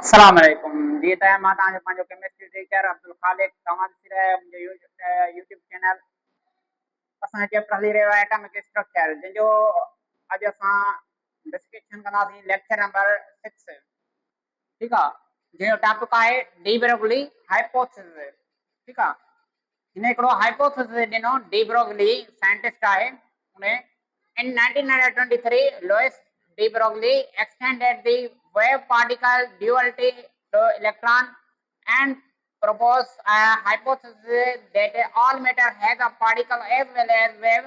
अस्सलाम वालेकुम जी। त मां तव्हांजो पंहिंजो केमिस्ट्री टीचर अब्दुल ख़ालिक तव्हां ॾिसी रहिया आहियो मुंहिंजो यूट्यूब चैनल। असांजो चैप्टर हली रहियो आहे एटॉमिक स्ट्रक्चर, जंहिंजो अॼु असां डिस्कशन कंदासीं लेक्चर नंबर 6। ठीकु आहे, जंहिंजो टॉपिक आहे डी ब्रोगली हाइपोथेसिस। ठीकु आहे, हिन हिकिड़ो हाइपोथेसिस ॾिनो। डी ब्रोगली साइंटिस्ट आहे उन in 1923 Louis de Broglie extended the wave particle duality to electron and proposed a hypothesis that all matter has a particle as well as wave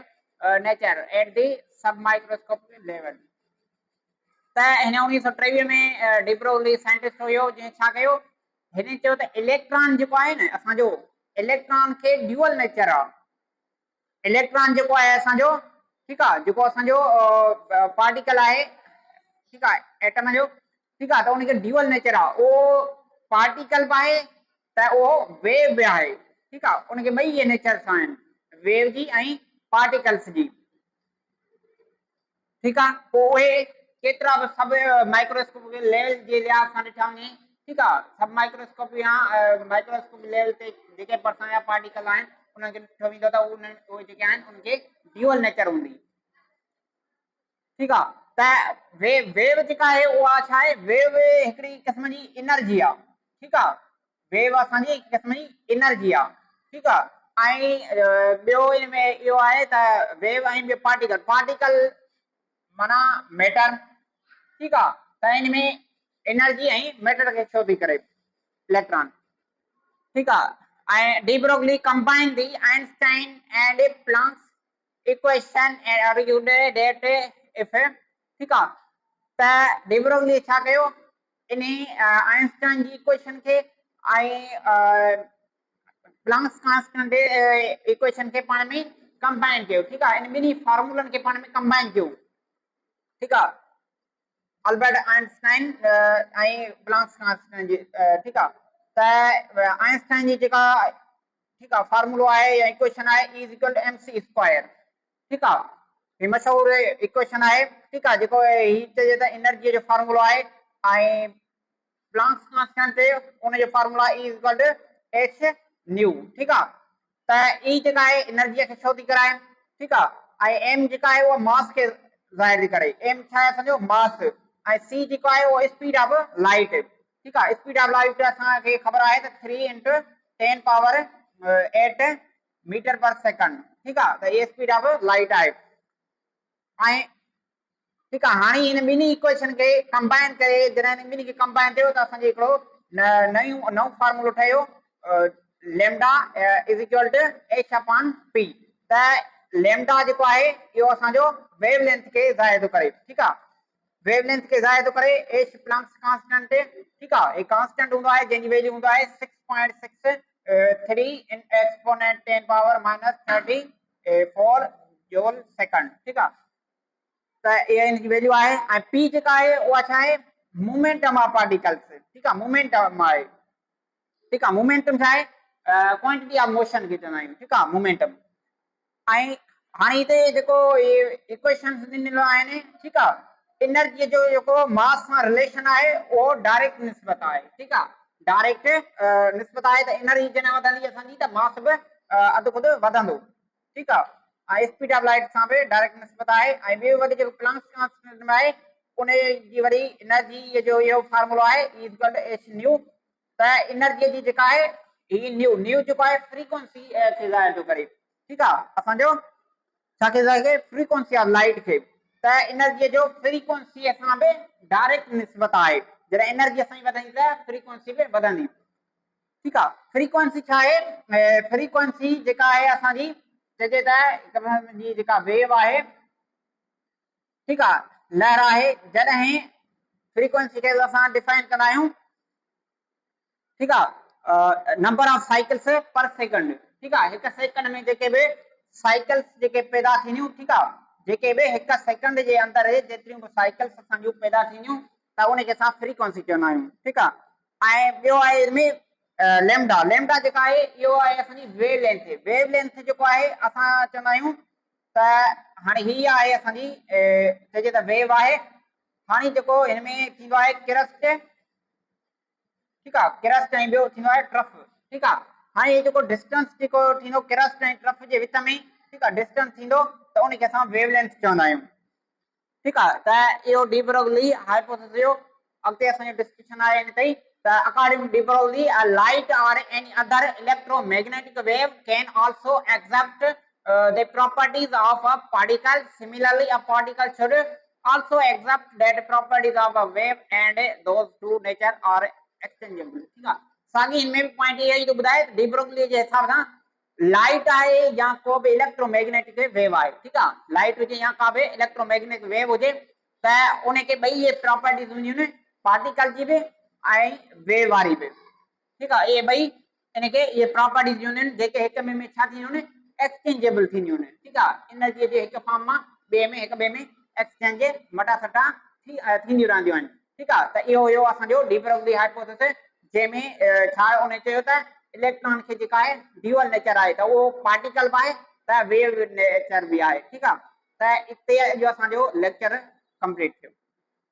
nature at the submicroscopic level। त हिन 1923 में de Broglie scientist हुयो जंहिं छा कयो, हिन चयो त इलेक्ट्रॉन जेको आहे न असांजो, इलेक्ट्रॉन खे ड्यूअल नेचर आहे। इलेक्ट्रॉन जेको आहे असांजो, ठीकु आहे, जेको असांजो पार्टिकल आहे, ठीकु आहे, एटम जो, ठीकु आहे, त उनखे ड्यूअल नेचर आहे। उहो पार्टिकल बि आहे त उहो वेव बि आहे। ठीकु आहे, उनखे ॿई इहे नेचर्स आहिनि, वेव जी ऐं पार्टिकल्स जी। ठीकु आहे, पोइ उहे केतिरा बि सभु माइक्रोस्कोप लेवल जे लिहाज़ सां ॾिठा वञे। ठीकु आहे, सब माइक्रोस्कोप या माइक्रोस्कोप लेवल ते जेके परसां जा पार्टिकल आहिनि उनखे ॾिठो वेंदो त उहे जेके आहिनि उनखे ड्यूअल नेचर हूंदी। ठीकु आहे, त वेव जेका आहे उहा छा आहे, वेव हिकिड़ी क़िस्म जी एनर्जी आहे। ठीकु आहे, वेव असांजी हिकु क़िस्म जी एनर्जी आहे। ठीकु आहे, ऐं ॿियो हिन में इहो आहे त वेव ऐं ॿियो पार्टिकल, पार्टिकल माना मैटर। ठीकु आहे, त हिन में एनर्जी ऐं मैटर खे छो थी करे इलेक्ट्रॉन। ठीकु आहे, ऐं de Broglie combined the Einstein and Planck's equation and argued that if, ठीकु आहे, त डी ब्रोगली छा कयो, इन आइंस्टाइन जी इक्वेशन खे ऐं प्लैंक्स कांस्टेंट इक्वेशन के पाण में कंबाइन कयो। ठीकु आहे, इन ॿिन्ही फॉर्मूलनि खे पाण में कंबाइन कयो। ठीकु आहे, अल्बर्ट आइंस्टाइन ऐं प्लैंक्स कांस्टेंट जी। ठीकु आहे, त आइंस्टाइन जी जेका, ठीकु आहे, फार्मूलो आहे या इक्वेशन आहे E = mc²। ठीकु आहे, ही मशहूर इक्वेशन आहे। ठीकु आहे, जेको ही चइजे त एनर्जी जो फार्मूलो आहे, ऐं प्लैंक्स कांस्टेंट उनजो फार्मूला E = h न्यू। ठीकु आहे, त ई जेका आहे एनर्जीअ खे छो थी कराए। ठीकु आहे, ऐं एम जेका आहे उहा मास खे ज़ाहिर थी करे। एम छा आहे असांजो, मास, ऐं सी जेको आहे उहो स्पीड ऑफ लाइट। ठीकु आहे, स्पीड ऑफ लाइट असांखे ख़बर आहे त 3 × 10⁸ मीटर पर सेकंड। ठीकु आहे, त इहे स्पीड ऑफ लाइट आहे। ऐं ठीकु आहे, हाणे हिन ॿिन्ही इक्वेशन खे कंबाइन करे जॾहिं हिन ॿिन्ही खे कंबाइन कयो त असांखे हिकिड़ो नओं फार्मूलो ठहियो, लैम्डा = h/p। त लैम्डा जेको आहे इहो असांजो वेव लेंथ खे ज़ाहिर थो करे। ठीकु आहे, वेव लेंथ खे ज़ाहिर थो करे। h प्लैंक्स कांस्टेंट, ठीकु आहे, एक कांस्टेंट हूंदो आहे जंहिंजी वैल्यू हूंदो आहे 6.63 एक्सपोनेंट 10⁻³ जूल सेकंड। ठीकु आहे, त इहा हिनजी वैल्यू आहे। ऐं पी जेका आहे उहा छा आहे, मोमेंटम ऑफ पार्टिकल्स। ठीकु आहे, मोमेंटम आहे। ठीकु आहे, मोमेंटम छा आहे, क्वांटिटी ऑफ मोशन खे चवंदा आहियूं। ठीकु आहे, मोमेंटम। ऐं हाणे हिते जेको इक्वेशंस ॾिनल आहिनि, ठीकु आहे, एनर्जीअ जो जेको मास सां रिलेशन आहे उहो डायरेक्ट निस्बत आहे। ठीकु आहे, डायरेक्ट निस्बत आहे, त एनर्जी जॾहिं वधंदी असांजी त मास बि अधु खुद वधंदो। ठीकु आहे, ऐं स्पीड ऑफ लाइट सां बि डायरेक्ट निस्बत आहे। ऐं ॿियो वरी जेको प्लैंक्स कांस्टेंट में आहे उन जी वरी एनर्जी जो इहो फार्मूलो आहे E = h न्यू। त एनर्जीअ जी जेका आहे ही न्यू जेको आहे फ्रीक्वेंसी खे ज़ाहिर थो करे। ठीकु आहे, असांजो छाखे ज़ाहिर करे, फ्रीक्वेंसी ऑफ लाइट खे। त एनर्जीअ जो फ्रीक्वेंसीअ सां बि डायरेक्ट निस्बत आहे। जॾहिं एनर्जी असांजी वधंदी त फ्रीक्वेंसी बि वधंदी। ठीकु आहे, फ्रीक्वेंसी छा आहे, फ्रीक्वेंसी जेका आहे असांजी चइजे त जी जेका वेव आहे, ठीकु आहे, लहर आहे, जॾहिं फ्रीक्वेंसी खे असां डिफाइन कंदा आहियूं, ठीकु आहे, नंबर ऑफ साइकिल्स पर सेकंड। ठीकु आहे, हिकु सेकंड में जेके बि साइकिल्स जेके पैदा थींदियूं, ठीकु आहे, जेके बि हिकु सेकंड जे अंदरि जेतिरियूं बि साइकिल्स असांजूं पैदा थींदियूं त उनखे असां फ्रीक्वेंसी चवंदा आहियूं। ठीकु आहे, ऐं ॿियो आहे हिनमें लैम्डा। लैम्डा जेका आहे इहो आहे असांजी वेव लेंथ। वेव लेंथ जेको आहे असां चवंदा आहियूं त हाणे हीअ आहे असांजी चइजे त वेव आहे। हाणे जेको हिन में थींदो आहे किरस्ट, ठीक है किरस्ट ऐं ॿियो थींदो आहे टफ ठीक है हाणे ये जेको डिस्टेंस जेको थींदो किरस्ट ऐं टफ जे विच में ठीक है डिस्टेंस थींदो त उनखे असां वेवलेंथ चवंदा आहियूं ठीक है त इहो डी ब्रोगली हाइपोथेसिस जो अॻिते असांजो डिस्कशन आहे इन ते त according de Broglie a light or any other electromagnetic wave can also accept the properties of a particle similarly a particle should also accept that properties of a wave and those two nature are exchangeable ठीक है साॻी इनमें भी point ये ही तो ॿुधाए de Broglie जे हिसाब सां लाइट आहे या को भी इलेक्ट्रोमैग्नेटिक वेव आहे ठीक आहे लाइट हुजे या का भी इलेक्ट्रोमैग्नेटिक वेव हुजे त उनखे ॿई ये प्रॉपर्टीज हूंदियूं आहिनि पार्टिकल जी भी ऐं वेव वारी भी ठीक आहे ये ॿई इनखे ये प्रॉपर्टीज हूंदियूं आहिनि जेके हिक ॿिए में छा थींदियूं आहिनि एक्सचेंजेबल थींदियूं आहिनि ठीक आहे एनर्जी जे हिक फॉर्म मां ॿिए में हिक ॿिए में एक्सचेंज मटा सटा थींदियूं रहंदियूं आहिनि ठीक आहे त इहो हुयो असांजो डी ब्रोगली हाइपोथेसिस जंहिंमें छा उन चयो त इलेक्ट्रॉन खे जेका आहे ड्यूअल नेचर आहे त उहो पार्टिकल बि आहे त वेव नेचर बि आहे ठीक आहे त इते जो असांजो लेक्चर कंप्लीट थियो